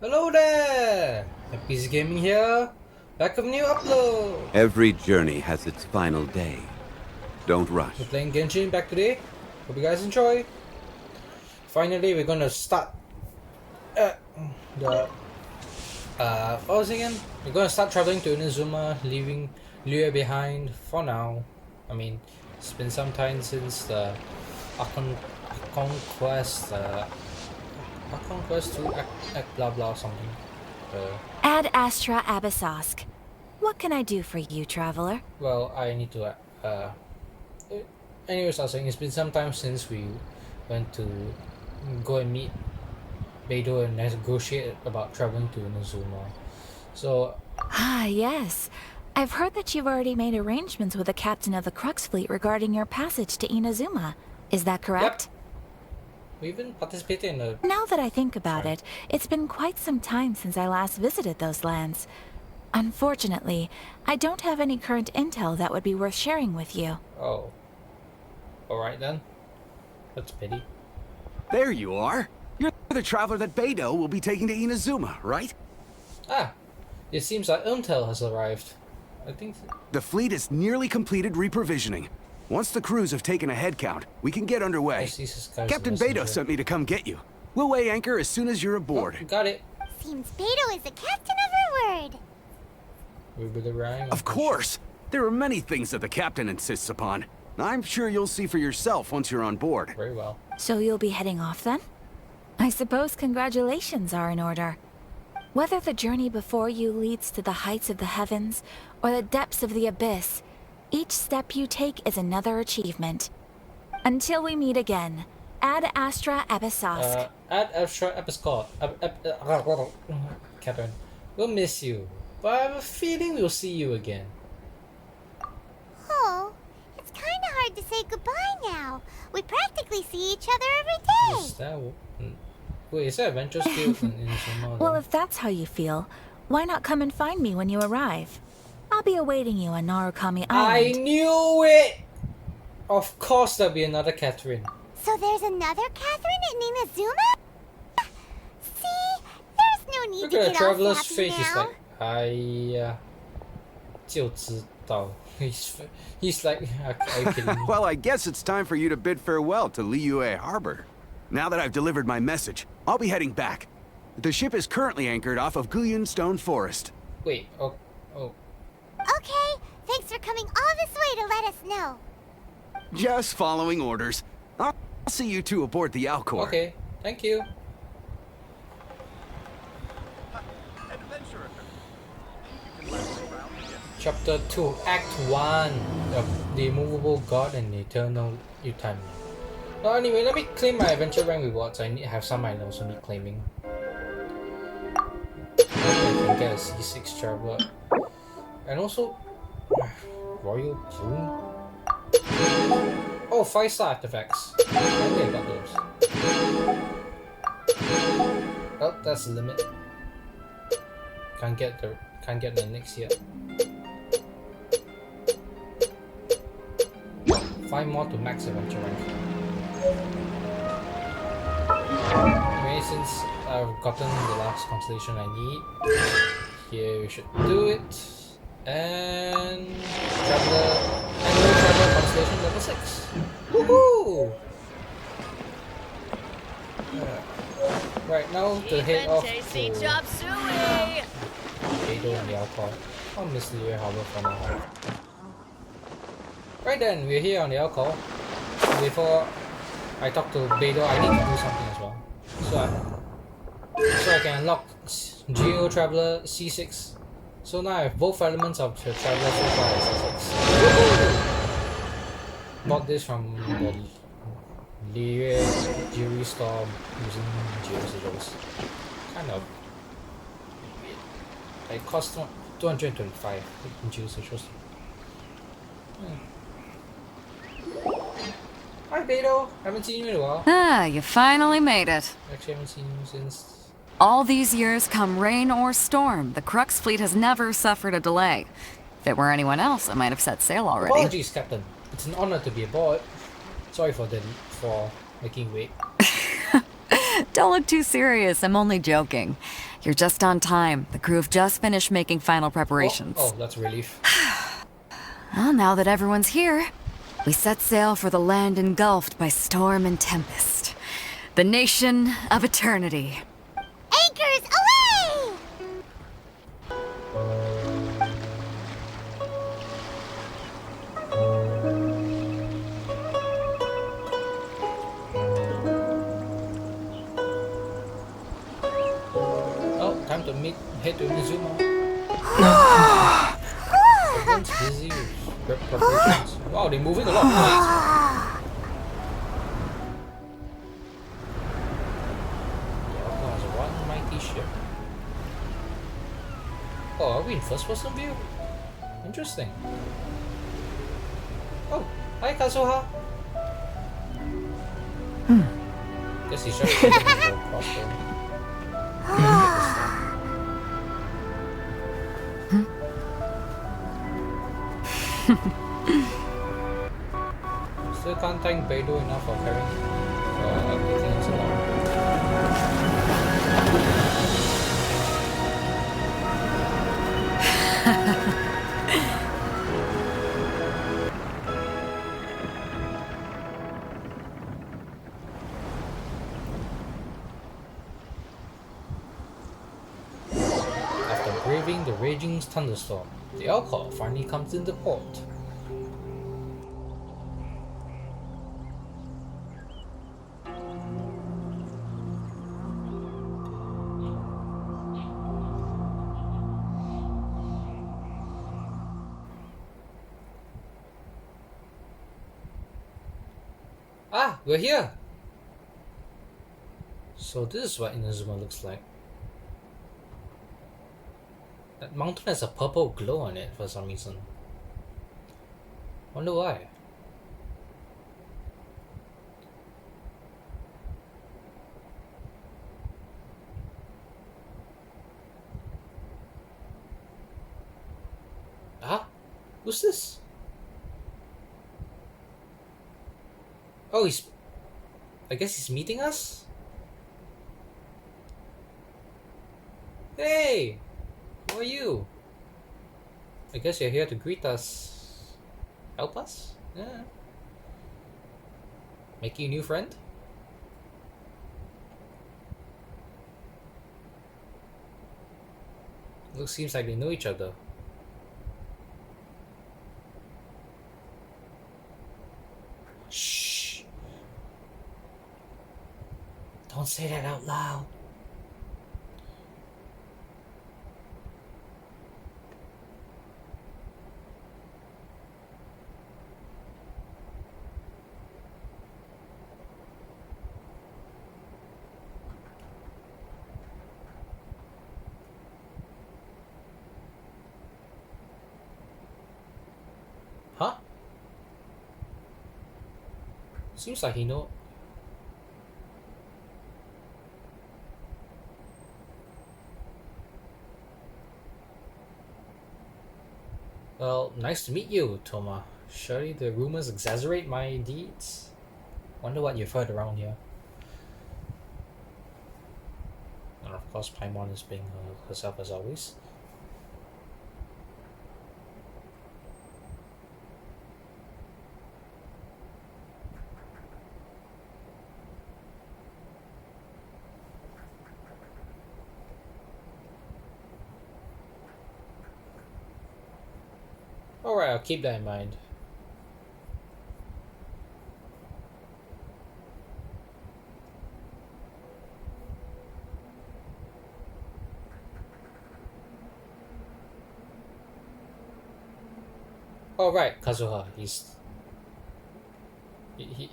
Hello there! PC Gaming here, back with a new upload! Every journey has its final day. Don't rush. We're playing Genshin back today. Hope you guys enjoy. Finally, we're gonna start what was it again? We're gonna start traveling to Inazuma, leaving Liyue behind for now. I mean, it's been some time since the Archon Quest, Archon Quest 2 act blah blah something. Ad Astra Abyssosk. What can I do for you, traveler? Well, I need to anyways, I was saying it's been some time since we went to go and meet Beidou and negotiate about traveling to Inazuma. So Ah, yes. I've heard that you've already made arrangements with the captain of the Crux fleet regarding your passage to Inazuma. Is that correct? Yep. We even participated in the... Now that I think about it, it's been quite some time since I last visited those lands. Unfortunately, I don't have any current intel that would be worth sharing with you. Oh. Alright then. That's a pity. There you are. You're the traveler that Beidou will be taking to Inazuma, right? Ah! It seems like intel has arrived. I think... The fleet is nearly completed reprovisioning. Once the crews have taken a head count, we can get underway. Captain Beidou sent me to come get you. We'll weigh anchor as soon as you're aboard. Oh, got it. Seems Beidou is the captain of her word. We with the rhyme. Of course. There are many things that the captain insists upon. I'm sure you'll see for yourself once you're on board. Very well. So you'll be heading off then? I suppose congratulations are in order. Whether the journey before you leads to the heights of the heavens or the depths of the abyss, each step you take is another achievement. Until we meet again, Ad Astra Abyssosk. Ad Astra Abyssosk. Catherine, we'll miss you, but I have a feeling we'll see you again. Oh, it's kind of hard to say goodbye now. We practically see each other every Is day. that... Wait, is that adventure still in Inazuma? Well, if that's how you feel, why not come and find me when you arrive? I'll be awaiting you on Narukami I Island. knew it! Of course there'll be another Catherine. So there's another Catherine in Inazuma? See, there's no need Look to at the get all traveler's sappy face, he's now. like, 哎呀，就知道. He's like, are you kidding me? Well, I guess it's time for you to bid farewell to Liyue Harbor. Now that I've delivered my message, I'll be heading back. The ship is currently anchored off of Guyun Stone Forest. Wait, oh. Okay, thanks for coming all this way to let us know. Just following orders. I'll see you two aboard the Alcor. Okay, thank you. Chapter 2, Act 1 of The Immovable God and Eternal Utan. Well, anyway, let me claim my adventure rank rewards. I have some I also need claiming. I can get a C6 traveler. And also, Royal Plume. Oh, 5-star artifacts. I think I got those. Oh, that's the limit. Can't get the next yet. 5 more to max adventure rank. Anyway, since I've gotten the last constellation I need, here we should do it. And traveler constellation level 6. Woohoo! Right now to head off to Beidou and the Alcor. I'll miss Liyue Harbor for now. Right then, we're here on the Alcor. Before I talk to Beidou, I need to do something as well. So I can unlock Geo Traveler C6. So now I have both elements of the Traveler so far as C6. Bought this from the Liyue jewelry store using Geo Sigils. Kind of weird. It cost 225 in Geo Sigils. Hi Beidou, haven't seen you in a while. Ah, you finally made it. Actually, haven't seen you since... All these years, come rain or storm, the Crux fleet has never suffered a delay. If it were anyone else, I might have set sail already. Apologies, Captain. It's an honor to be aboard. Sorry for making you wait. Don't look too serious. I'm only joking. You're just on time. The crew have just finished making final preparations. Oh, that's a relief. Well, now that everyone's here, we set sail for the land engulfed by storm and tempest. The nation of eternity. Anchors away! Oh, time to head to Inazuma. Everyone's busy with preparations. Wow, they're moving a lot of planes. The Archon is one mighty ship. Oh, are we in first person view? Interesting. Oh, hi Kazuha. Guess he's just waiting for a crossbow. Still can't thank Beidou enough for carrying everything us along. After braving the raging thunderstorm, the Archon finally comes into port. Ah, we're here! So this is what Inazuma looks like. That mountain has a purple glow on it for some reason. Wonder why. Ah? Who's this? Oh, I guess he's meeting us? Hey! Who are you? I guess you're here to greet us. Help us? Yeah. Make you a new friend? Seems like they know each other. Shh! Don't say that out loud. Huh? Seems like he know. Well, nice to meet you, Toma. Surely the rumors exaggerate my deeds? Wonder what you've heard around here. And of course, Paimon is being herself as always. Alright, I'll keep that in mind. Alright, Kazuha, he's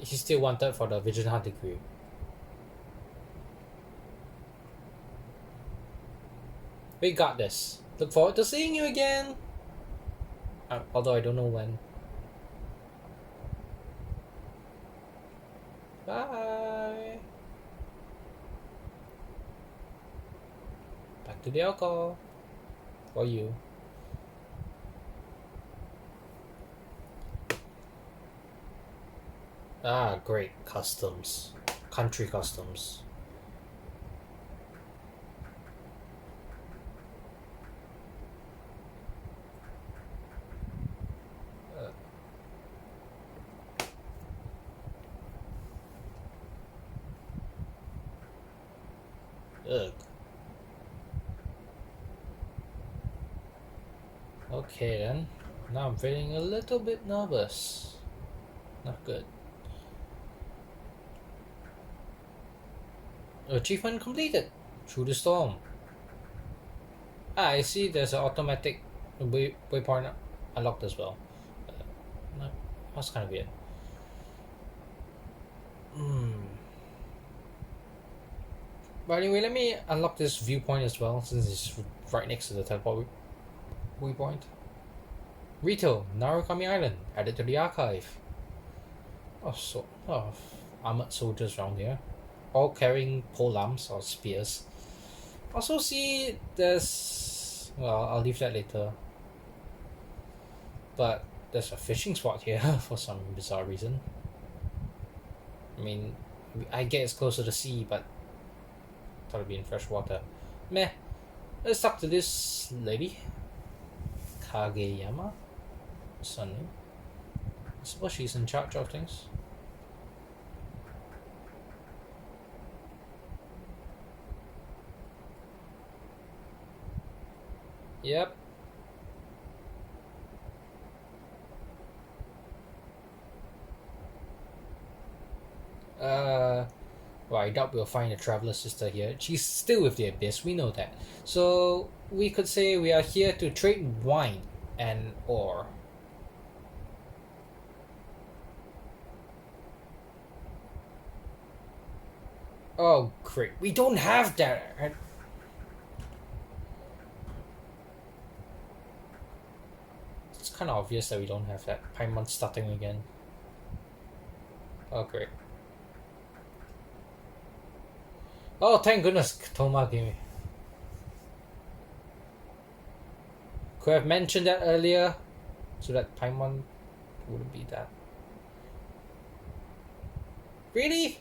still wanted for the Vigilant degree. We got this. Look forward to seeing you again! Although I don't know when. Bye! Back to the alcohol. For you. Ah, great. Customs. Country customs. Okay then. Now I'm feeling a little bit nervous. Not good. Achievement completed. Through the storm. Ah, I see there's an automatic waypoint unlocked as well. No, that's kind of weird. But anyway, let me unlock this viewpoint as well, since it's right next to the teleport waypoint. Rito, Narukami Island, added to the archive. Armored soldiers around here, all carrying polearms or spears. Also see there's, well, I'll leave that later. But there's a fishing spot here for some bizarre reason. I mean, I get it's close to the sea, but thought it'd be in fresh water. Meh. Let's talk to this lady. Kageyama? What's her name? I suppose she's in charge of things. Yep. Well, I doubt we'll find a traveler sister here. She's still with the Abyss, we know that. So, we could say we are here to trade wine and ore. Oh, great. We don't have that! It's kind of obvious that we don't have that. Paimon starting again. Oh, great. Oh, thank goodness Toma gave me. Could have mentioned that earlier, so that Paimon wouldn't be that. Really?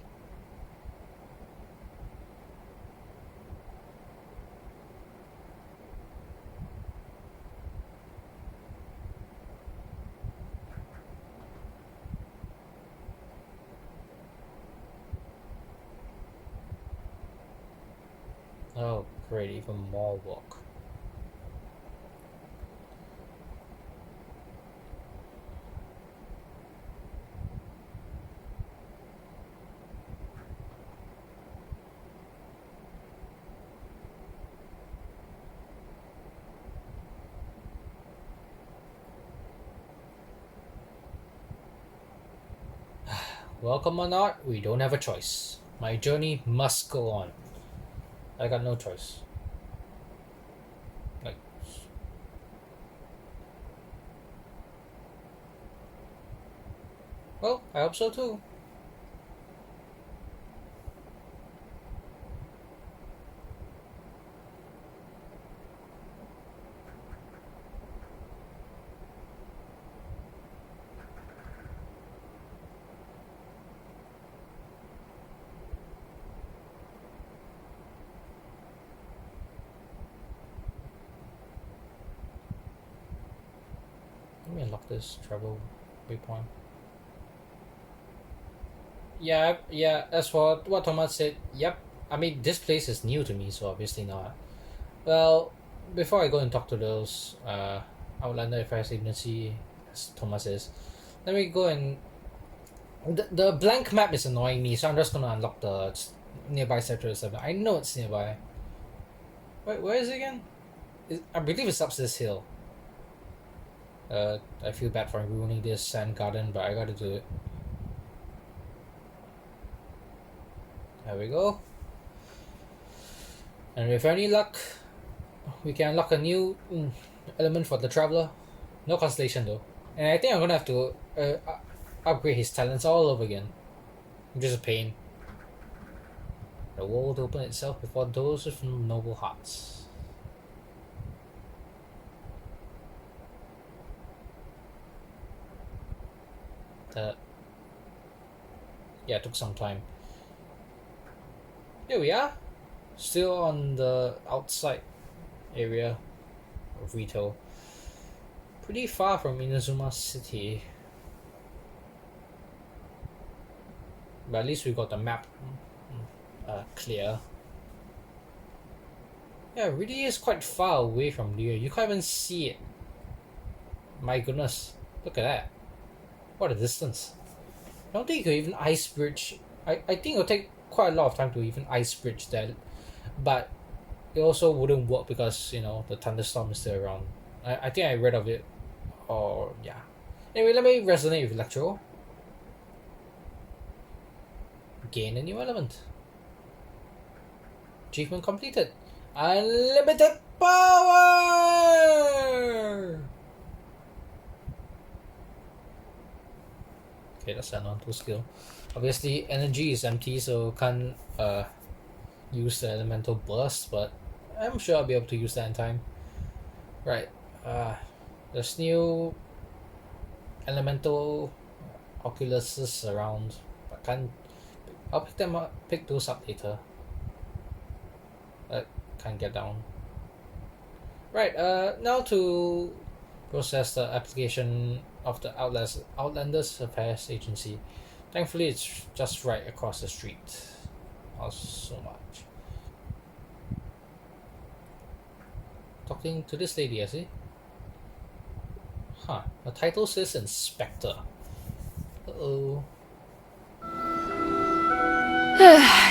Oh, great, even more work. Welcome or not, we don't have a choice. My journey must go on. I got no choice. Like, well, I hope so too. Let me unlock this travel waypoint. Yeah, as for what Thomas said, yep. I mean, this place is new to me, so obviously not. Well, before I go and talk to those Outlander Affairs Agency, as Thomas says, let me go and... The blank map is annoying me, so I'm just gonna unlock the nearby Sector 7. I know it's nearby. Wait, where is it again? I believe it's up this hill. I feel bad for ruining this sand garden, but I gotta do it. There we go. And with any luck, we can unlock a new element for the Traveler. No constellation though. And I think I'm gonna have to upgrade his talents all over again. Which is a pain. The world open itself before those with noble hearts. Yeah, it took some time. Here we are. Still on the outside area of Rito. Pretty far from Inazuma City. But at least we got the map clear. Yeah, it really is quite far away from here. You can't even see it My goodness, look at that. What a distance. I don't think you could even ice bridge. I think it'll take quite a lot of time to even ice bridge that. But it also wouldn't work because, you know, the thunderstorm is still around. I think I read of it. Or, yeah. Anyway, let me resonate with Electro. Gain a new element. Achievement completed. Unlimited power! Okay, that's an on-to skill. Obviously, energy is empty, so can't use the elemental burst, but I'm sure I'll be able to use that in time. Right. There's new elemental oculuses around, but can't. I'll pick them up. Pick those up later. Can't get down. Right. Now to process the application of the Outlanders Affairs Agency. Thankfully, it's just right across the street. Not so much. Talking to this lady, I see. Huh. The title says Inspector. Uh-oh.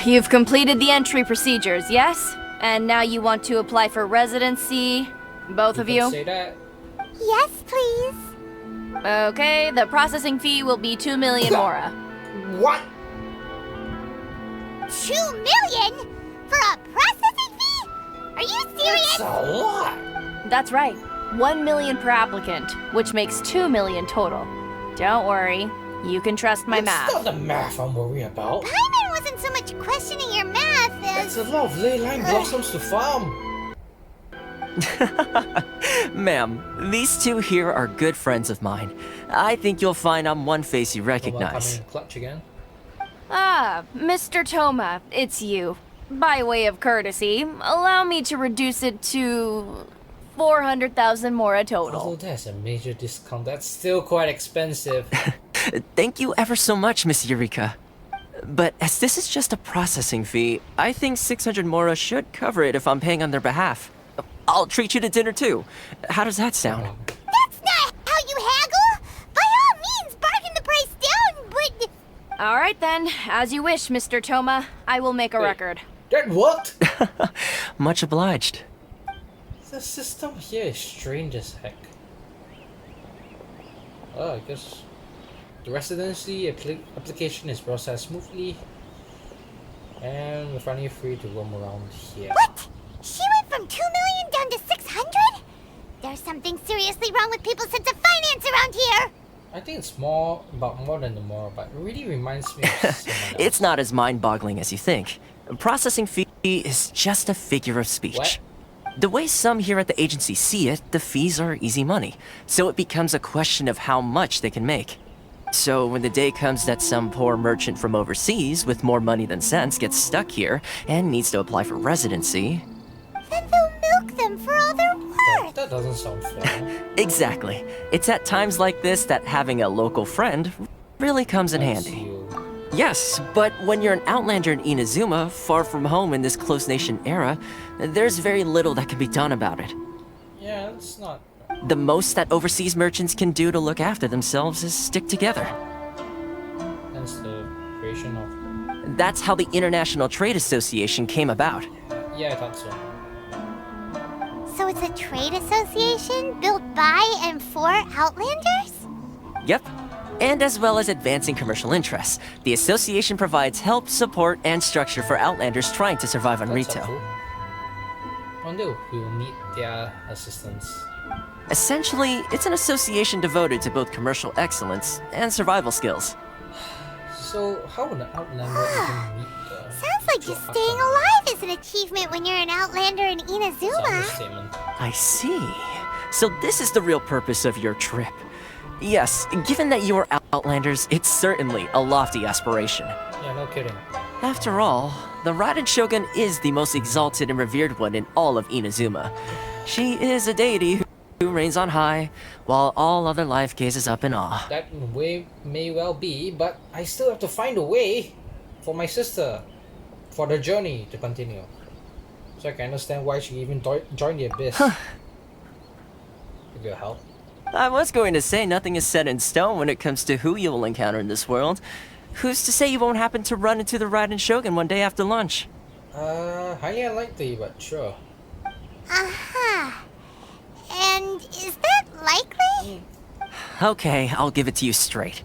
You've completed the entry procedures, yes? And now you want to apply for residency? Both of you? Say that. Yes, please. Okay, the processing fee will be 2 million mora. What? 2 million? For a processing fee? Are you serious? That's a lot. That's right. 1 million per applicant, which makes 2 million total. Don't worry, you can trust my math. It's not the math I'm worried about. Paimon wasn't so much questioning your math as... That's a lot of ley line blossoms to farm. Ma'am, these two here are good friends of mine. I think you'll find I'm one face you recognize. Clutch again. Ah, Mr. Toma, it's you. By way of courtesy, allow me to reduce it to 400,000 mora total. Although there's a major discount, that's still quite expensive. Thank you ever so much, Miss Eureka. But as this is just a processing fee, I think 600 mora should cover it if I'm paying on their behalf. I'll treat you to dinner too. How does that sound? That's not how you haggle! By all means, bargain the price down, but... Alright then, as you wish, Mr. Toma. I will make a record. That what? Much obliged. The system here is strange as heck. Oh, I guess the residency application is processed smoothly, and we're finally free to roam around here. What? She went from 2 million down to 600? There's something seriously wrong with people's sense of finance around here! I think it's more than the more, but it really reminds me of someone else. It's not as mind-boggling as you think. Processing fee is just a figure of speech. What? The way some here at the agency see it, the fees are easy money, so it becomes a question of how much they can make. So when the day comes that some poor merchant from overseas with more money than sense gets stuck here and needs to apply for residency... Then they'll milk them for all they're worth! That doesn't sound fair. Exactly. It's at times like this that having a local friend really comes in handy. You. Yes, but when you're an outlander in Inazuma, far from home in this close nation era, there's very little that can be done about it. Yeah, it's not. The most that overseas merchants can do to look after themselves is stick together. Hence the creation of. That's how the International Trade Association came about. Yeah, I thought so. So it's a trade association built by and for Outlanders? Yep. And as well as advancing commercial interests, the association provides help, support, and structure for Outlanders trying to survive on That's Rito. helpful. I wonder if we'll need their assistance. Essentially, it's an association devoted to both commercial excellence and survival skills. So, how would an Outlander even meet the... Sounds like just staying alive is an achievement when you're an Outlander in It's Inazuma. understatement. I see. So this is the real purpose of your trip. Yes, given that you are Outlanders, it's certainly a lofty aspiration. Yeah, no kidding. After all, the Raiden Shogun is the most exalted and revered one in all of Inazuma. She is a deity who reigns on high, while all other life gazes up in awe. That way may well be, but I still have to find a way for my sister, for the journey to continue. So I can understand why she even joined the Abyss. With your help. I was going to say nothing is set in stone when it comes to who you will encounter in this world. Who's to say you won't happen to run into the Raiden Shogun one day after lunch? Highly unlikely, but sure. Uh-huh. And is that likely? Okay, I'll give it to you straight.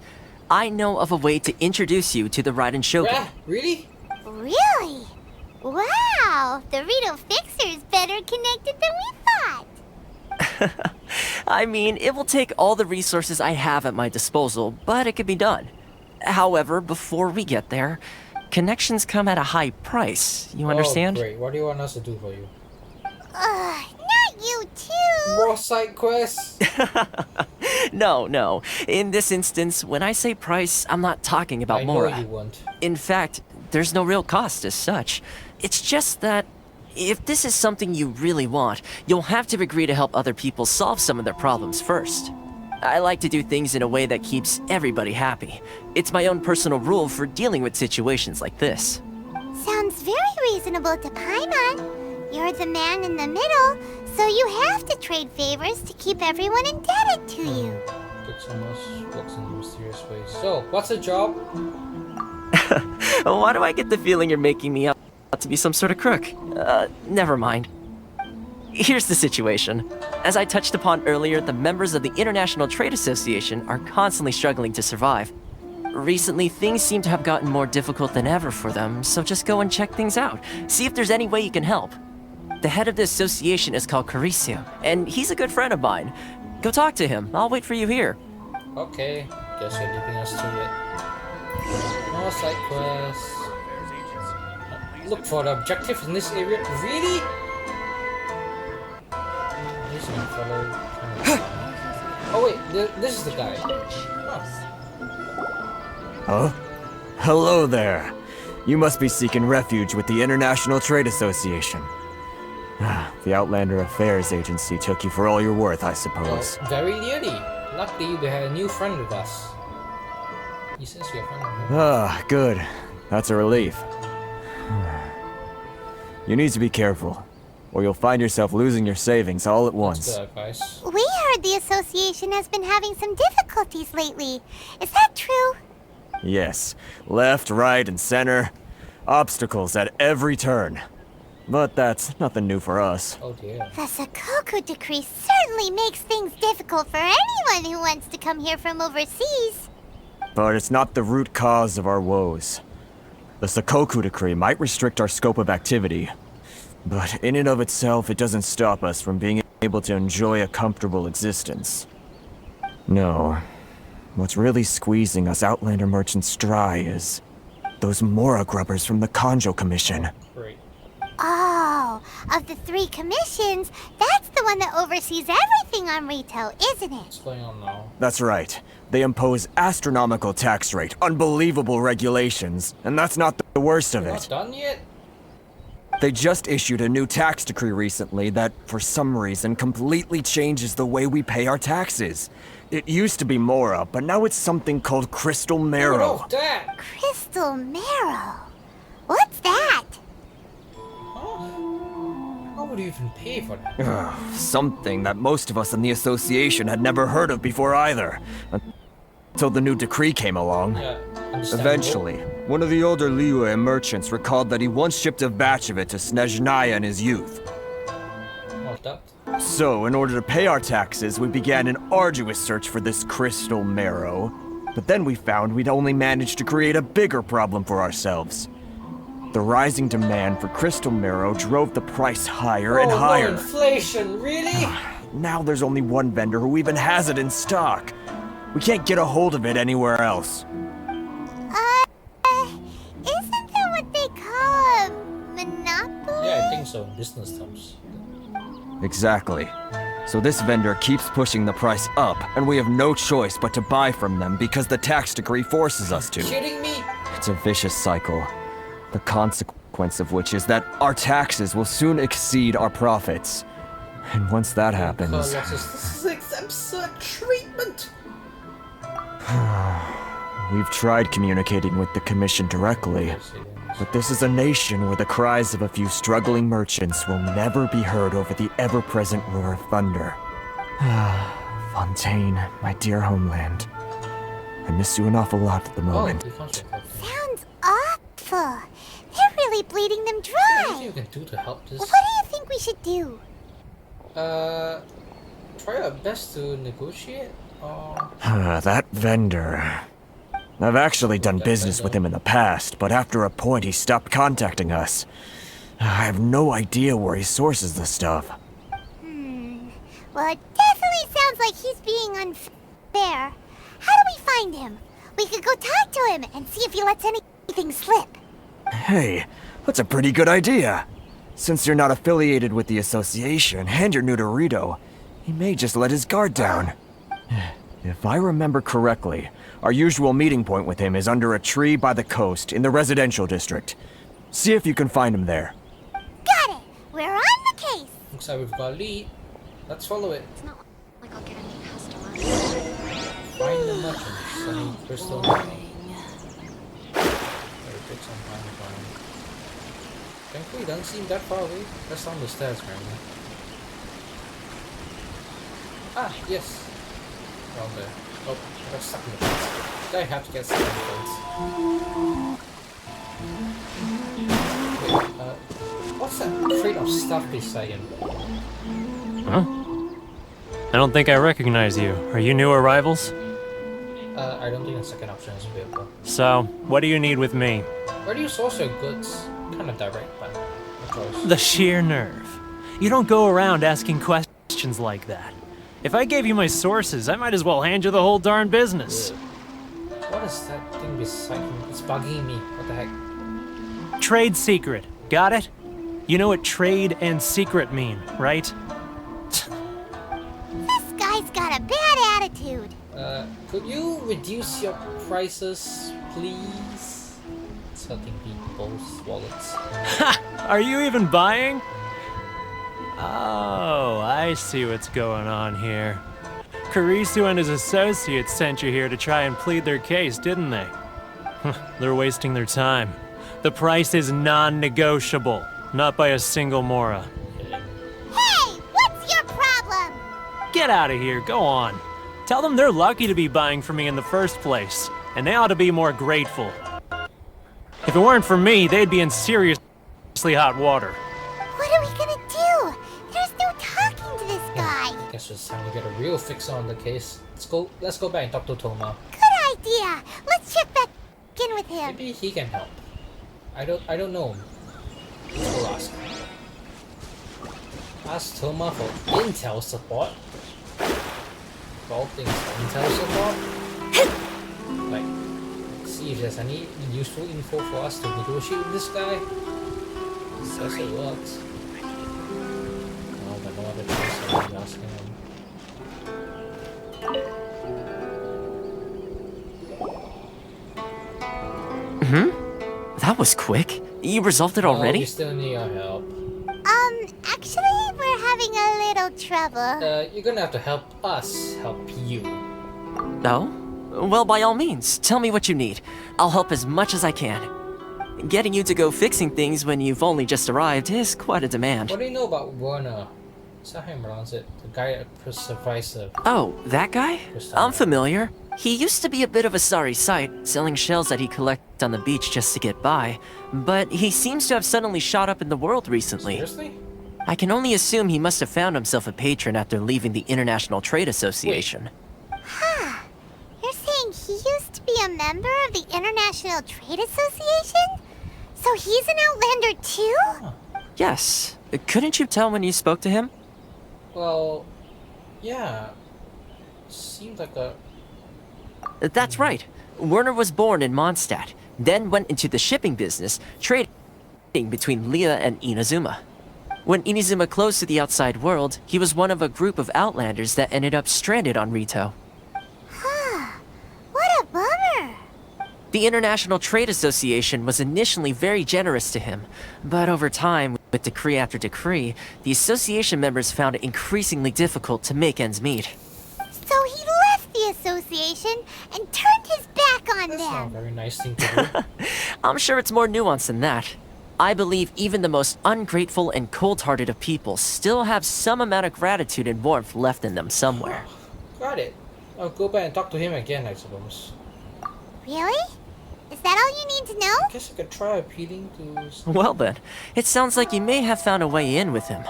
I know of a way to introduce you to the Raiden Shogun. Yeah, really? Really? Wow, the Rito Fixer's better connected than we thought. I mean, it will take all the resources I have at my disposal, but it can be done. However, before we get there, connections come at a high price. You understand? Oh, great. What do you want us to do for you? Not you too. More side quests? No. In this instance, when I say price, I'm not talking about Mora. I know you won't. In fact, there's no real cost as such. It's just that if this is something you really want, you'll have to agree to help other people solve some of their problems first. I like to do things in a way that keeps everybody happy. It's my own personal rule for dealing with situations like this. Sounds very reasonable to Paimon. You're the man in the middle, so you have to trade favors to keep everyone indebted to you. Pixelmos works in mysterious ways. So, what's the job? Why do I get the feeling you're making me out to be some sort of crook? Never mind. Here's the situation. As I touched upon earlier, the members of the International Trade Association are constantly struggling to survive. Recently, things seem to have gotten more difficult than ever for them, so just go and check things out. See if there's any way you can help. The head of the association is called Caricio, and he's a good friend of mine. Go talk to him. I'll wait for you here. Okay, guess you're leaving us to it. More side quests. Look for the objective in this area. Really? He's gonna follow. Oh wait, this is the guy. Huh? Hello there. You must be seeking refuge with the International Trade Association. The Outlander Affairs Agency took you for all you're worth, I suppose. Well, very nearly. Luckily, we had a new friend with us. He says you're a friend of him. Ah, good. That's a relief. You need to be careful, or you'll find yourself losing your savings all at once. That's good advice. We heard the association has been having some difficulties lately. Is that true? Yes. Left, right, and center. Obstacles at every turn. But that's nothing new for us. Oh dear. The Sakoku decree certainly makes things difficult for anyone who wants to come here from overseas. But it's not the root cause of our woes. The Sakoku decree might restrict our scope of activity, but in and of itself, it doesn't stop us from being able to enjoy a comfortable existence. No. What's really squeezing us Outlander merchants dry is those Mora grubbers from the Kanjo Commission. Great. Oh, of the 3 commissions, that's the one that oversees everything on retail, isn't it? What's going on now? That's right. They impose astronomical tax rate, unbelievable regulations, and that's not the worst of Not it. done yet? They just issued a new tax decree recently that, for some reason, completely changes the way we pay our taxes. It used to be Mora, but now it's something called Crystal Marrow. Oh, that! Crystal Marrow. What's that? How would you even pay for that? Something that most of us in the association had never heard of before either. Until the new decree came along. Yeah, understandable. Eventually, one of the older Liyue merchants recalled that he once shipped a batch of it to Snezhnaya in his youth. Oh, that. So, in order to pay our taxes, we began an arduous search for this Crystal Marrow. But then we found we'd only managed to create a bigger problem for ourselves. The rising demand for Crystal Marrow drove the price higher and higher. No, inflation, really? Now there's only one vendor who even has it in stock. We can't get a hold of it anywhere else. Isn't that what they call a monopoly? Yeah, I think so, in business terms. Exactly. So this vendor keeps pushing the price up, and we have no choice but to buy from them because the tax decree forces us to. Kidding me? It's a vicious cycle. The consequence of which is that our taxes will soon exceed our profits. And once that happens... This is absurd treatment! We've tried communicating with the Commission directly, but this is a nation where the cries of a few struggling merchants will never be heard over the ever-present roar of thunder. Fontaine, my dear homeland. I miss you an awful lot at the moment. Sounds awful. They're really bleeding them dry. Anything you can do to help this? What do you think we should do? Try our best to negotiate. That vendor. I've actually done business with him in the past, but after a point he stopped contacting us. I have no idea where he sources the stuff. Well, it definitely sounds like he's being unfair. How do we find him? We could go talk to him and see if he lets anything slip. Hey, that's a pretty good idea. Since you're not affiliated with the association and you're new to Rito, he may just let his guard down. If I remember correctly, our usual meeting point with him is under a tree by the coast in the residential district. See if you can find him there. Got it! We're on the case! Looks like we've got a lead. Let's follow it. It's not like I'll get any customers. Find the merchant, Sunny Crystal. It'll take some time to find. Thankfully, it doesn't seem that far away. That's on the stairs, apparently. Ah, yes. Down there. Oh, I got stuck in the fence. I have to get stuck in the fence. Wait, what's that crate of stuff beside him? Huh? I don't think I recognize you. Are you new arrivals? I don't think the second option is available. So, what do you need with me? Where do you source your goods? Kind of direct, but no choice. The sheer nerve. You don't go around asking questions like that. If I gave you my sources, I might as well hand you the whole darn business. What is that thing beside him? It's bugging me. What the heck? Trade secret. Got it? You know what trade and secret mean, right? This guy's got a bad attitude. Could you reduce your prices, please? It's hurting people's wallets. Are you even buying? Oh, I see what's going on here. Karisu and his associates sent you here to try and plead their case, didn't they? They're wasting their time. The price is non-negotiable, not by a single Mora. Hey, what's your problem? Get out of here, go on. Tell them they're lucky to be buying from me in the first place, and they ought to be more grateful. If it weren't for me, they'd be in seriously hot water. What are we gonna do? There's no talking to this guy. Guess it's time to get a real fix on the case. Let's go back and talk to Toma. Good idea. Let's check back in with him. Maybe he can help. I don't know him. We'll ask. Ask Toma for intel support. For all things intel support. Like, see if there's any useful info for us to negotiate with this guy. Says it works. Oh, but no other choice. I'll be asking him. That was quick. You resolved it already? We still need your help. Actually, we're having a little trouble. You're gonna have to help us help you. No? Well, by all means, tell me what you need. I'll help as much as I can. Getting you to go fixing things when you've only just arrived is quite a demand. What do you know about Werner? Is that how you pronounce it? The guy that survives the... Oh, that guy? I'm familiar. He used to be a bit of a sorry sight, selling shells that he collected on the beach just to get by. But he seems to have suddenly shot up in the world recently. Seriously? I can only assume he must have found himself a patron after leaving the International Trade Association. Huh. You're saying he used to be a member of the International Trade Association? So he's an outlander too? Huh. Yes. Couldn't you tell when you spoke to him? Well, yeah. Seemed like a... That's right. Werner was born in Mondstadt, then went into the shipping business, trading between Leah and Inazuma. When Inazuma closed to the outside world, he was one of a group of outlanders that ended up stranded on Rito. Huh. What a bummer. The International Trade Association was initially very generous to him, but over time, with decree after decree, the association members found it increasingly difficult to make ends meet. So he left the association and turned his back on That's not a them. very nice thing to do. I'm sure it's more nuanced than that. I believe even the most ungrateful and cold-hearted of people still have some amount of gratitude and warmth left in them somewhere. Got it. I'll go back and talk to him again, I suppose. Really? Is that all you need to know? I guess I could try appealing to... Well then, it sounds like you may have found a way in with him.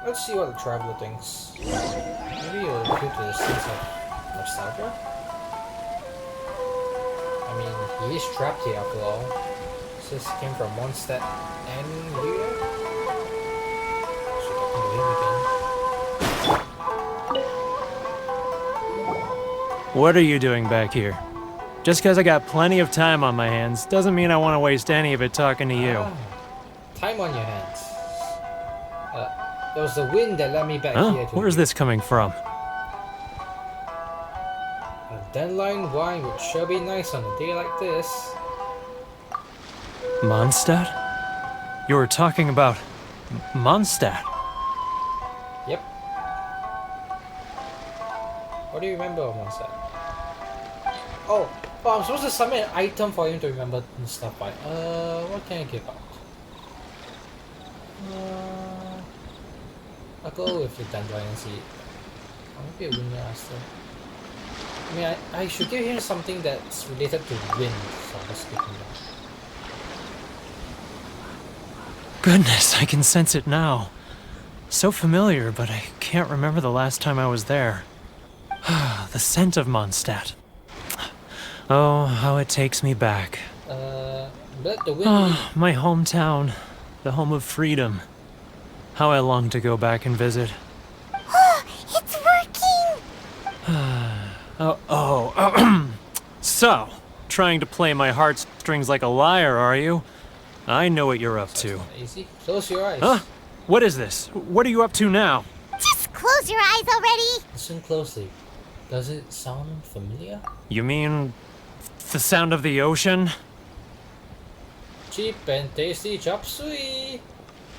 Let's see what the traveler thinks. Maybe it'll appeal to the sense of nostalgia? I mean, he is trapped here after all. This came from Mondstadt and Leo. So talking to him again. What are you doing back here? Just because I got plenty of time on my hands doesn't mean I want to waste any of it talking to you. Time on your hands. It was the wind that led me back here to Where's this coming from? A dandelion wine would sure be nice on a day like this. Mondstadt? You were talking about Mondstadt? Yep. What do you remember of Mondstadt? Oh, I'm supposed to submit an item for him to remember and stuff by. What can I give out? I'll go with the dandelion seed. Or maybe a winter aster. I mean, I should give him something that's related to wind, so I'll just give him that. Goodness, I can sense it now. So familiar, but I can't remember the last time I was there. The scent of Mondstadt. Oh, how it takes me back. But the wind... My hometown. The home of freedom. How I long to go back and visit. It's working! So, trying to play my heartstrings like a liar, are you? I know what you're up to. Easy. Close your eyes. Huh? What is this? What are you up to now? Just close your eyes already! Listen closely. Does it sound familiar? You mean the sound of the ocean? Cheap and tasty chop suey.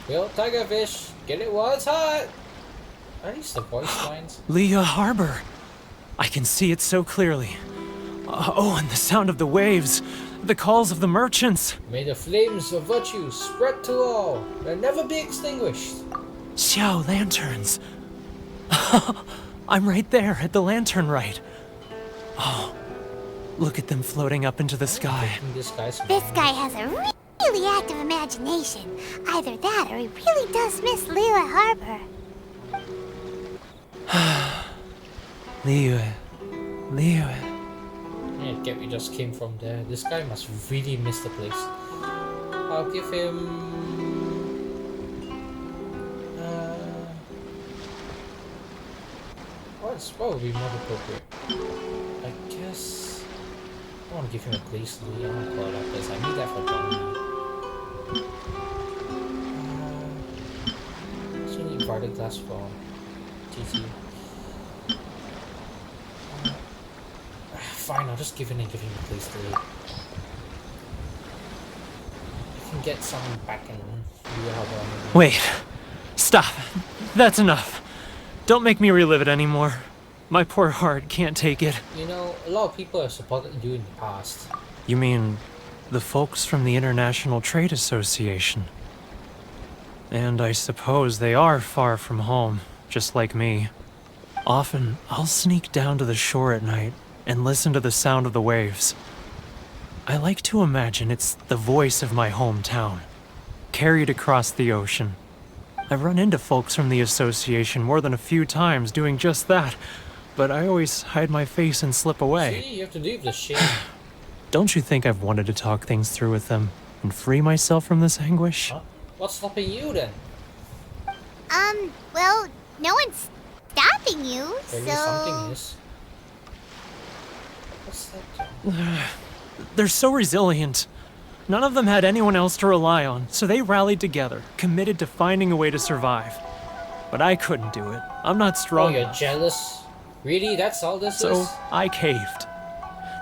Grilled tiger fish. Get it while it's hot. Are these the voice lines? Leah Harbor. I can see it so clearly. And the sound of the waves. The calls of the merchants. May the flames of virtue spread to all and never be extinguished. Xiao lanterns. I'm right there at the lantern right. Oh, look at them floating up into the sky. This guy has a really active imagination. Either that or he really does miss Liyue Harbor. Liyue. Yeah, get we just came from there. This guy must really miss the place. I'll give him... what would be more appropriate? I guess... I want to give him a place to I want to call it up this. I need that for Johnny. So need barter glass for TT. Fine, I'll just give in and give him a place to live. I can get some back in Liyue Harbor. Wait. Stop. That's enough. Don't make me relive it anymore. My poor heart can't take it. You know, a lot of people have supported you in the past. You mean the folks from the International Trade Association? And I suppose they are far from home, just like me. Often, I'll sneak down to the shore at night and listen to the sound of the waves. I like to imagine it's the voice of my hometown, carried across the ocean. I've run into folks from the association more than a few times doing just that, but I always hide my face and slip away. See, you have to leave the shit. Don't you think I've wanted to talk things through with them and free myself from this anguish? Huh? What's stopping you then? Well, no one's stopping you, Maybe something is. What's that? They're so resilient. None of them had anyone else to rely on, so they rallied together, committed to finding a way to survive. But I couldn't do it. I'm not strong you're enough. Jealous? Really? That's all this So is? I caved.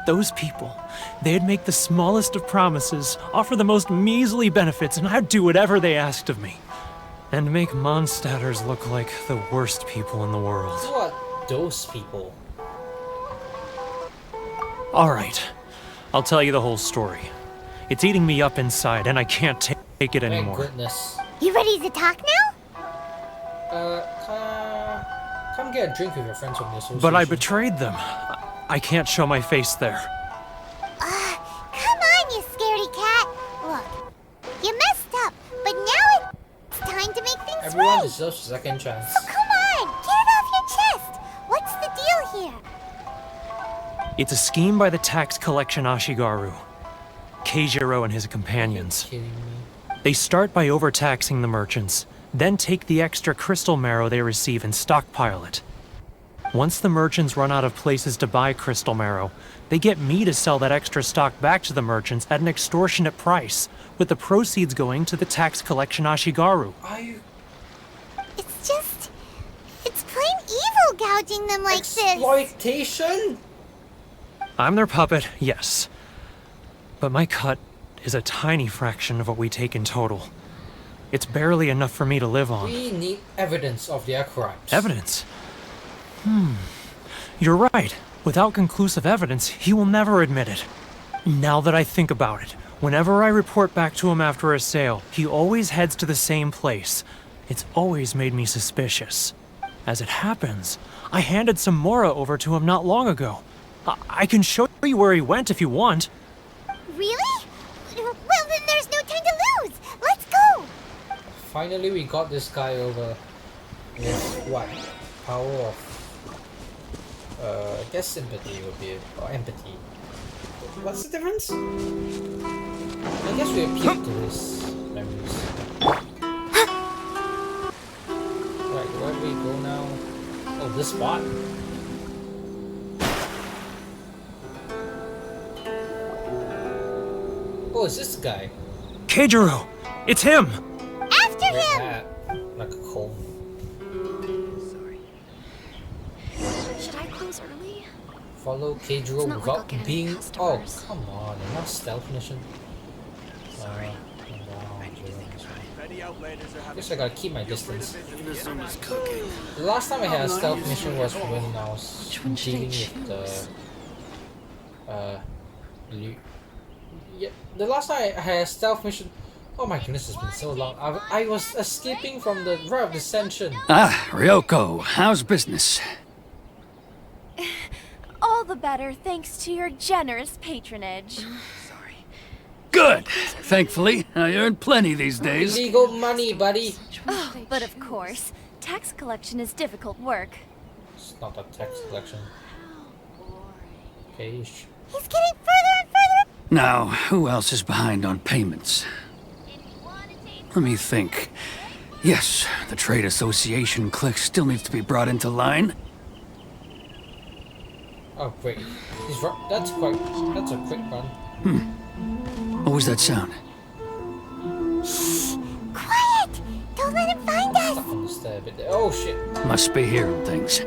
Those people, they'd make the smallest of promises, offer the most measly benefits, and I'd do whatever they asked of me. And make Mondstadters look like the worst people in the world. What? Those people? Alright, I'll tell you the whole story. It's eating me up inside, and I can't take it anymore. My goodness. You ready to talk now? Come come get a drink with your friends from the association. But I betrayed them. I can't show my face there. Come on, you scaredy cat. Look, you messed up, but now it's time to make things Everyone right. deserves a second chance. So come on, get it off your chest. What's the deal here? It's a scheme by the tax collection Ashigaru, Keijiro and his companions. Are you kidding me? They start by overtaxing the merchants, then take the extra crystal marrow they receive and stockpile it. Once the merchants run out of places to buy crystal marrow, they get me to sell that extra stock back to the merchants at an extortionate price, with the proceeds going to the tax collection Ashigaru. It's plain evil gouging them like this. Exploitation? I'm their puppet, yes. But my cut is a tiny fraction of what we take in total. It's barely enough for me to live on. We need evidence of their crimes. Evidence? You're right. Without conclusive evidence, he will never admit it. Now that I think about it, whenever I report back to him after a sale, he always heads to the same place. It's always made me suspicious. As it happens, I handed some Mora over to him not long ago. I can show you where he went if you want. Really? Well, then there's no time to lose. Let's go. Finally, we got this guy over with what? Power of I guess sympathy would be it, or empathy. What's the difference? I guess we appeal to his memories. Right, where do we go now? Oh, this spot. Oh, it's this guy. Keijiro! It's him! After him! Hat, like a comb. Should I close early? Follow Keijiro It's not like I'll without get any being. Oh, customers. come on, not stealth mission. Sorry. Guess I gotta keep my distance. The last time I had a stealth mission was when I was dealing with the yeah, the last time I had a stealth mission. Oh my goodness, it's been so long. I was escaping from the Rite of Descension. Ah, Ryoko, how's business? All the better thanks to your generous patronage. Good. Thankfully, I earn plenty these days. Illegal money, buddy. Oh, but of course, tax collection is difficult work. It's not a tax collection. Okay. He's getting further and further. Now, who else is behind on payments? Let me think. Yes, the trade association clique still needs to be brought into line. Oh great, that's a quick run. What was that sound? Quiet! Don't let him find us. Stuck on the stair a bit there. Oh shit. Must be hearing things.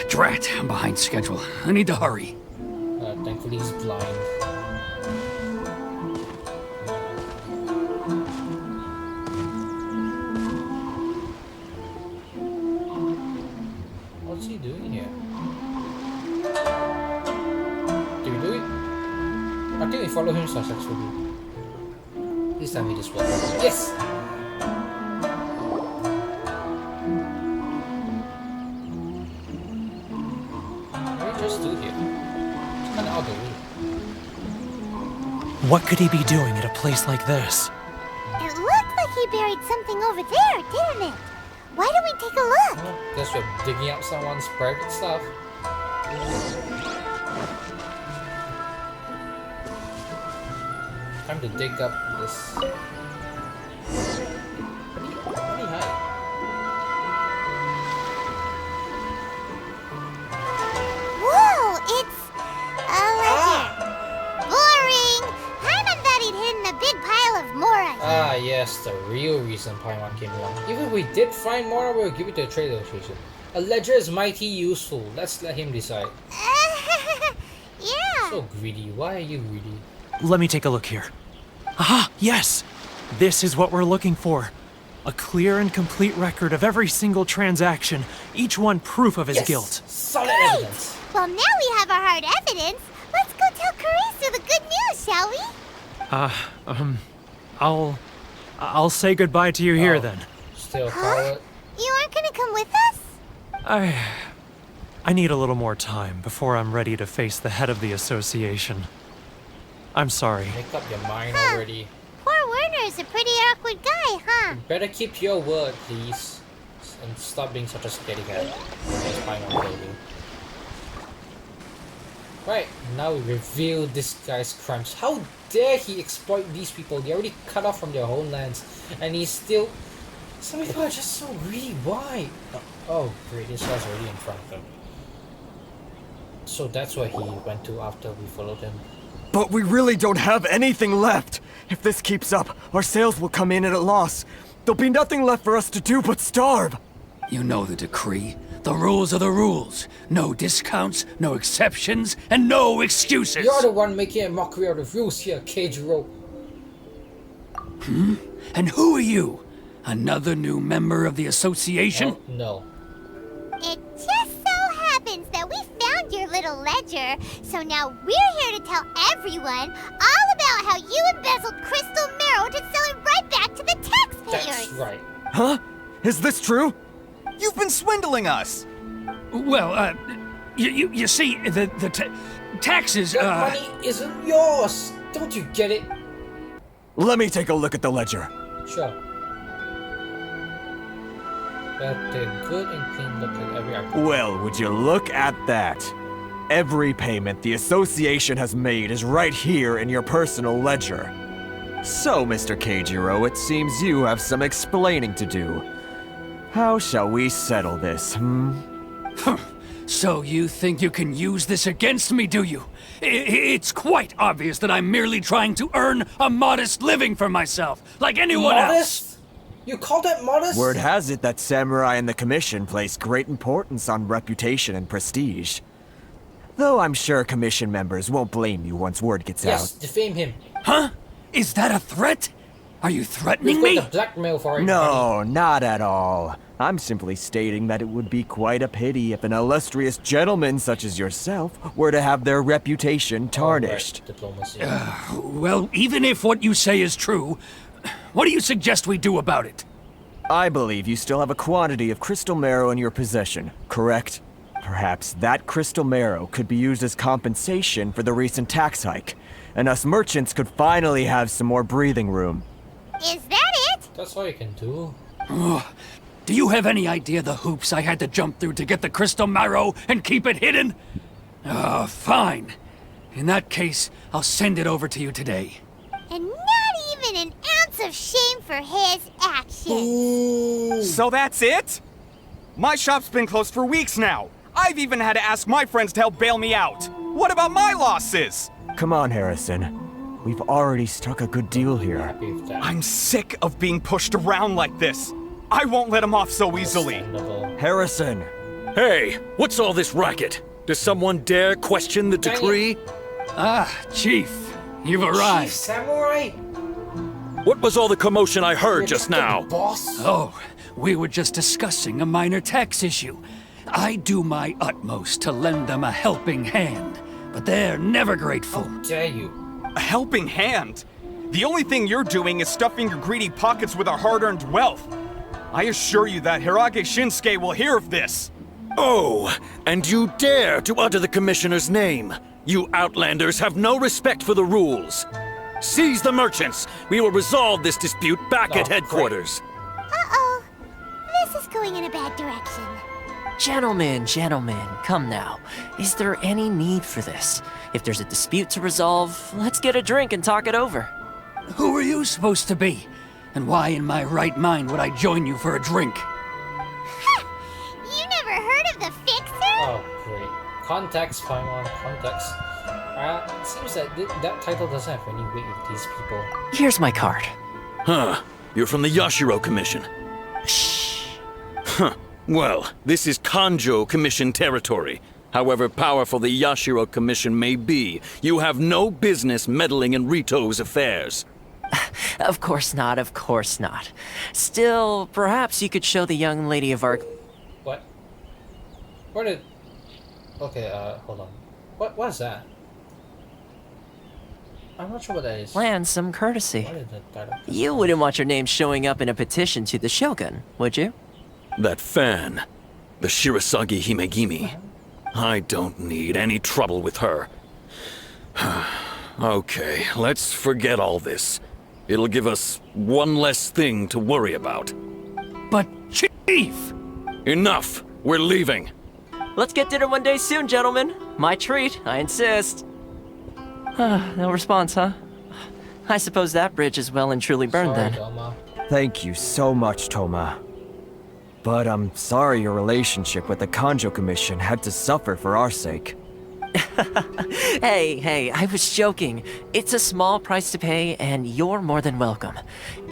Drat, I'm behind schedule. I need to hurry. Thankfully he's blind. What's he doing here? Did we do it? I think we follow him successfully. This time he just walked. Yes! What did we just do here? It's kinda out of the way. What could he be doing at a place like this? It looked like he buried something over there, didn't it? Why don't we take a look? Well, guess we're digging up someone's private stuff. Time to dig up this. What do you hide? Whoa, it's a ledger. Boring. Paimon thought he'd hidden a big pile of Mora. Ah, yes, the real reason Paimon came along. Even if we did find Mora, we'll give it to a trade association. A ledger is mighty useful. Let's let him decide. Yeah. So greedy. Why are you greedy? Let me take a look here. Aha, yes! This is what we're looking for. A clear and complete record of every single transaction, each one proof of his Yes! guilt. Solid Great. evidence. Well, now we have our hard evidence. Let's go tell Karisu the good news, shall we? I'll say goodbye to you here Oh. then. Still a Huh? coward. You aren't gonna come with us? I need a little more time before I'm ready to face the head of the association. I'm sorry. Make up your mind already. Poor Werner's a pretty awkward guy, huh? You better keep your word, please. And stop being such a scaredy cat. That's fine, I'll kill you. Right, now we reveal this guy's crimes. How dare he exploit these people? They already cut off from their homelands. And he's still... Some people are just so greedy. Why? Oh, great, this guy's already in front of them. So that's where he went to after we followed him. But we really don't have anything left. If this keeps up, our sales will come in at a loss. There'll be nothing left for us to do but starve. You know the decree. The rules are the rules. No discounts, no exceptions, and no excuses. You're the one making a mockery of the rules here, Keijiro. And who are you? Another new member of the association? Oh, no. It just so happens that we found your little ledger, so now we're here to tell everyone all about how you embezzled crystal marrow to sell it right back to the taxpayers. That's right. Huh? Is this true? You've been swindling us! Well, you see, the taxes, That money isn't yours! Don't you get it? Let me take a look at the ledger. Sure. But a good and clean look at every item. Well, would you look at that? Every payment the association has made is right here in your personal ledger. So, Mr. Keijiro, it seems you have some explaining to do. How shall we settle this, So you think you can use this against me, do you? It's quite obvious that I'm merely trying to earn a modest living for myself, like anyone else. You call that modest? Word has it that Samurai and the Commission place great importance on reputation and prestige. Though I'm sure Commission members won't blame you once word gets out. Yes, defame him. Huh? Is that a threat? Are you threatening me? me? Blackmail for it. No, not at all. I'm simply stating that it would be quite a pity if an illustrious gentleman such as yourself were to have their reputation tarnished. Right. Diplomacy. Well, even if what you say is true, what do you suggest we do about it? I believe you still have a quantity of crystal marrow in your possession, correct? Perhaps that crystal marrow could be used as compensation for the recent tax hike, and us merchants could finally have some more breathing room. Is that it? That's all you can do. Do you have any idea the hoops I had to jump through to get the crystal marrow and keep it hidden? Fine. In that case, I'll send it over to you today. And not even an ounce of shame for his actions. So that's it? My shop's been closed for weeks now. I've even had to ask my friends to help bail me out. What about my losses? Come on, Harrison. We've already struck a good deal here. I'm sick of being pushed around like this. I won't let him off so easily. Harrison! Hey, what's all this racket? Does someone dare question the decree? Chief, you've arrived. Chief Samurai? What was all the commotion I heard just now? Boss? Oh, we were just discussing a minor tax issue. I do my utmost to lend them a helping hand, but they're never grateful. How dare you? A helping hand? The only thing you're doing is stuffing your greedy pockets with our hard-earned wealth. I assure you that Hirage Shinsuke will hear of this. Oh, and you dare to utter the Commissioner's name. You outlanders have no respect for the rules. Seize the merchants. We will resolve this dispute back at headquarters. Uh-oh. This is going in a bad direction. Gentlemen, come now. Is there any need for this? If there's a dispute to resolve, let's get a drink and talk it over. Who are you supposed to be? And why in my right mind would I join you for a drink? You never heard of the Fixer? Oh, great. Context, Paimon, context. It seems that that title doesn't have any weight with these people. Here's my card. Huh. You're from the Yashiro Commission. Shh. Huh. Well, this is Kanjo Commission territory. However powerful the Yashiro Commission may be, you have no business meddling in Rito's affairs. Of course not, of course not. Still, perhaps you could show the young lady of our... What? Where did... Okay, hold on. What is that? I'm not sure what that is. Land some courtesy. What is that? You wouldn't want your name showing up in a petition to the Shogun, would you? That fan. The Shirasagi Himegimi. I don't need any trouble with her. Okay, let's forget all this. It'll give us one less thing to worry about. But, Chief! Enough! We're leaving. Let's get dinner one day soon, gentlemen. My treat, I insist. No response, huh? I suppose that bridge is well and truly burned then. Toma. Thank you so much, Toma. But I'm sorry your relationship with the Kanjo Commission had to suffer for our sake. Hey, I was joking. It's a small price to pay, and you're more than welcome.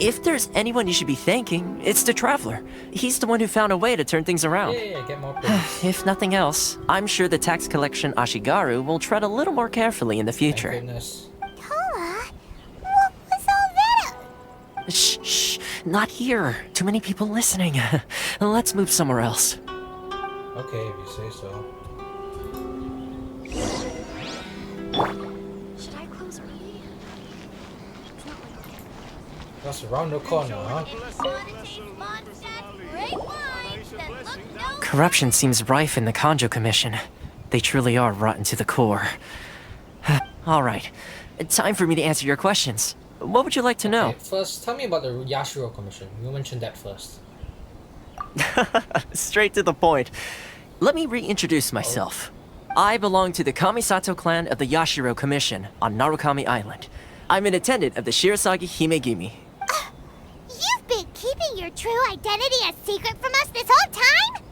If there's anyone you should be thanking, it's the Traveler. He's the one who found a way to turn things around. Yeah, get more points. If nothing else, I'm sure the tax collection Ashigaru will tread a little more carefully in the future. Thank goodness. Toma, what was all that? Shh, not here. Too many people listening. Let's move somewhere else. Okay, if you say so. Should I close early? That's around the corner, huh? Corruption seems rife in the Kanjo Commission. They truly are rotten to the core. Alright, time for me to answer your questions. What would you like to know? Okay, first, tell me about the Yashiro Commission. You mentioned that first. Straight to the point. Let me reintroduce myself. I belong to the Kamisato clan of the Yashiro Commission on Narukami Island. I'm an attendant of the Shirasagi Himegimi. You've been keeping your true identity a secret from us this whole time?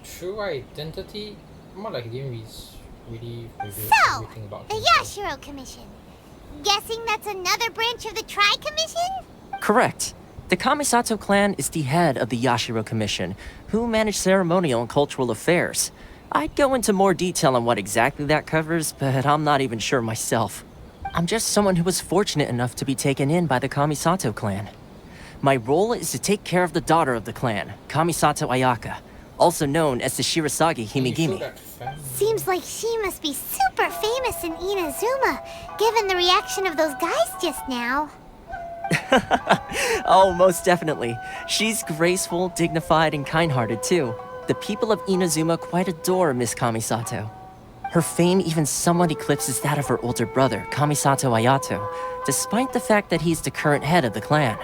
True identity? More like you didn't really reveal So, everything about the himself. Yashiro Commission. Guessing that's another branch of the Tri-Commission? Correct. The Kamisato clan is the head of the Yashiro Commission, who manage ceremonial and cultural affairs. I'd go into more detail on what exactly that covers, but I'm not even sure myself. I'm just someone who was fortunate enough to be taken in by the Kamisato clan. My role is to take care of the daughter of the clan, Kamisato Ayaka, also known as the Shirasagi Himegimi. Seems like she must be super famous in Inazuma, given the reaction of those guys just now. Oh, most definitely. She's graceful, dignified, and kind-hearted too. The people of Inazuma quite adore Miss Kamisato. Her fame even somewhat eclipses that of her older brother, Kamisato Ayato, despite the fact that he's the current head of the clan.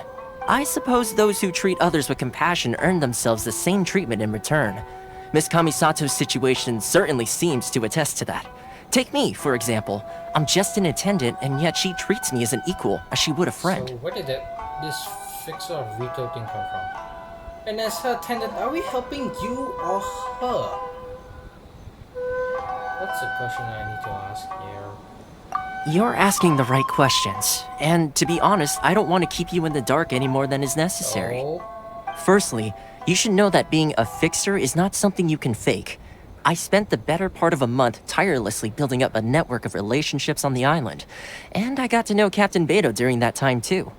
I suppose those who treat others with compassion earn themselves the same treatment in return. Miss Kamisato's situation certainly seems to attest to that. Take me, for example. I'm just an attendant, and yet she treats me as an equal, as she would a friend. So where did this fixer of Rito thing come from? And as her attendant, are we helping you or her? That's a question I need to ask here. You're asking the right questions, and to be honest, I don't want to keep you in the dark any more than is necessary. So, Firstly, you should know that being a fixer is not something you can fake. I spent the better part of a month tirelessly building up a network of relationships on the island, and I got to know Captain Beto during that time too.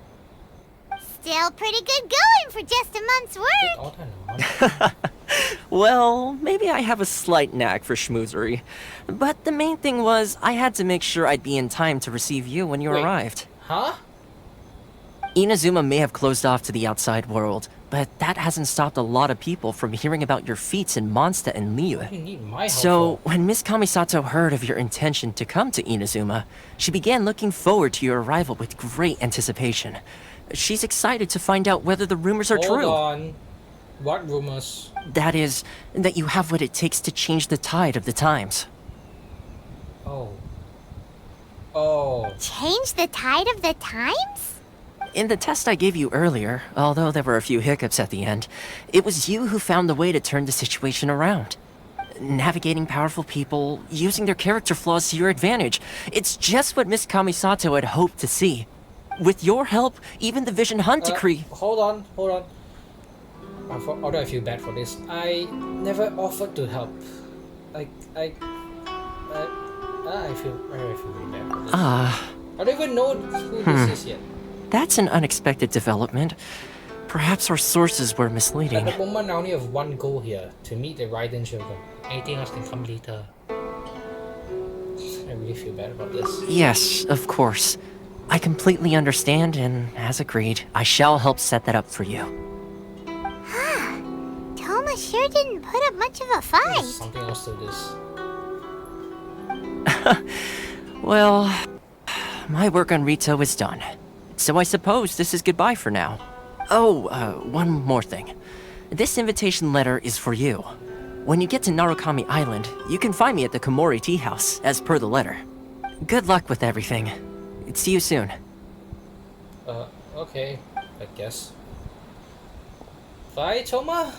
Still pretty good going for just a month's work. all that money. Well, maybe I have a slight knack for schmoozery, but the main thing was I had to make sure I'd be in time to receive you when you Wait. arrived. Huh? Inazuma may have closed off to the outside world, but that hasn't stopped a lot of people from hearing about your feats in Mondstadt and Liyue. What do you need my help So, for? when Miss Kamisato heard of your intention to come to Inazuma, she began looking forward to your arrival with great anticipation. She's excited to find out whether the rumors are Hold true. on. What rumors? That is, that you have what it takes to change the tide of the times. Oh. Oh. Change the tide of the times? In the test I gave you earlier, although there were a few hiccups at the end, it was you who found the way to turn the situation around. Navigating powerful people, using their character flaws to your advantage. It's just what Miss Kamisato had hoped to see. With your help, even the Vision Hunt decree... Hold on. Although I feel bad for this, I never offered to help. I feel really bad for this. I don't even know who this is yet. That's an unexpected development. Perhaps our sources were misleading. At the moment, I only have one goal here, to meet the Raiden Shogun. Anything else can come later. I really feel bad about this. Yes, of course. I completely understand, and as agreed, I shall help set that up for you. Toma sure didn't put up much of a fight. There's something else to this. Well, my work on Rito is done. So I suppose this is goodbye for now. Oh, one more thing. This invitation letter is for you. When you get to Narukami Island, you can find me at the Komori Tea House, as per the letter. Good luck with everything. See you soon. Okay, I guess. Bye, Toma?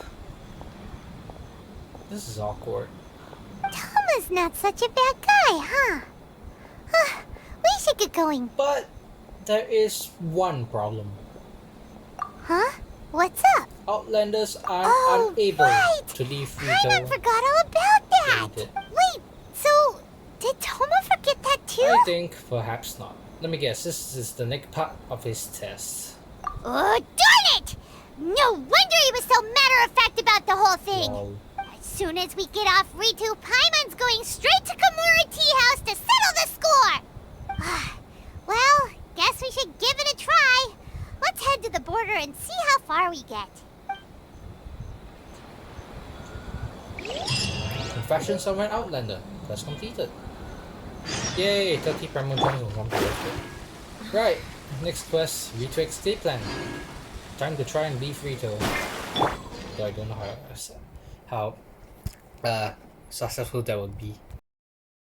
This is awkward. Toma's not such a bad guy, huh? We should get going. But there is one problem. Huh? What's up? Outlanders are unable to leave Rito. I forgot all about that. Wait, so did Toma forget that too? I think perhaps not. Let me guess, this is the next part of his test. Oh, darn it! No wonder he was so matter-of-fact about the whole thing. Wow. As soon as we get off Ritu, Paimon's going straight to Komori Tea House to settle the score! Well, guess we should give it a try. Let's head to the border and see how far we get. Confessions of an Outlander. Quest completed. Yay, 30 Paimon points will come to Right, next quest, Rito escape plan. Time to try and leave Rito. Though I don't know how successful that would be.